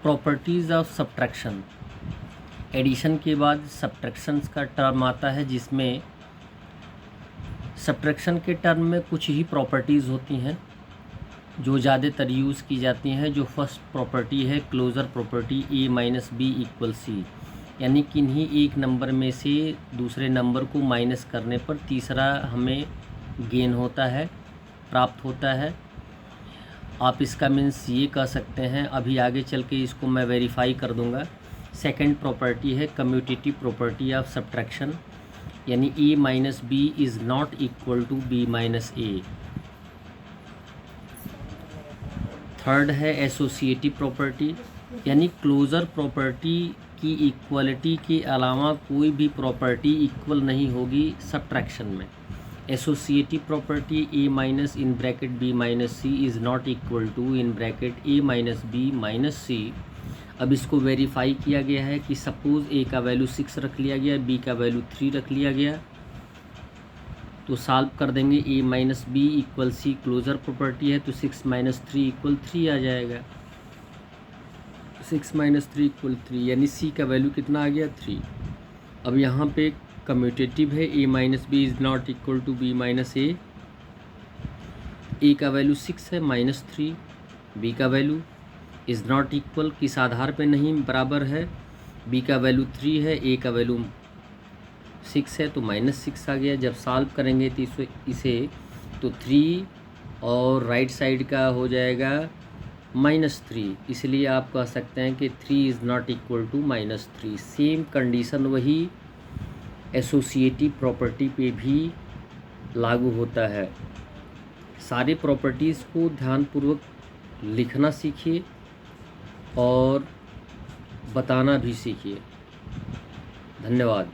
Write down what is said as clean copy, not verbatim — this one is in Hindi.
Properties of subtraction. एडिशन के बाद सब्ट्रैक्शंस का टर्म आता है, जिसमें सब्ट्रैक्शन के टर्म में कुछ ही प्रॉपर्टीज़ होती हैं जो ज़्यादातर यूज़ की जाती हैं। जो फर्स्ट प्रॉपर्टी है closure property, a minus B equal C, यानी किन्हीं एक नंबर में से दूसरे नंबर को माइनस करने पर तीसरा हमें गेन होता है, प्राप्त होता है। आप इसका मीन्स ये कह सकते हैं, अभी आगे चल के इसको मैं वेरीफाई कर दूंगा। सेकंड प्रॉपर्टी है कम्यूटेटिव प्रॉपर्टी ऑफ सब्ट्रैक्शन, यानी a minus B is not equal to b minus A. Third है एसोसिएटिव प्रॉपर्टी, यानी क्लोज़र प्रॉपर्टी की इक्वलिटी के अलावा कोई भी प्रॉपर्टी इक्वल नहीं होगी सब्ट्रैक्शन में। Associative property a minus in bracket b minus C is not equal to in bracket a minus b minus C. अब इसको वेरीफाई किया गया है कि सपोज़ a का वैल्यू 6 रख लिया गया, b का वैल्यू 3 रख लिया गया, तो सॉल्व कर देंगे। a minus B equal C closure property है, तो 6 माइनस 3 इक्वल 3 आ जाएगा। 6 माइनस 3 इक्वल 3, यानी c का वैल्यू कितना आ गया, 3। अब यहाँ पे कम्यूटेटिव है, a minus B is not equal to b minus A. a का वैल्यू 6 है, माइनस 3, b का वैल्यू इज़ नॉट इक्वल, किस आधार पे नहीं, बराबर है। b का वैल्यू 3 है, a का वैल्यू 6 है, तो माइनस 6 आ गया। जब सॉल्व करेंगे तो इसे तो 3 और राइट साइड का हो जाएगा माइनस 3, इसलिए आप कह सकते हैं कि 3 is not equal to minus 3। Same condition वही एसोसिएटिव प्रॉपर्टी पे भी लागू होता है। सारे प्रॉपर्टीज़ को ध्यानपूर्वक लिखना सीखिए और बताना भी सीखिए। धन्यवाद।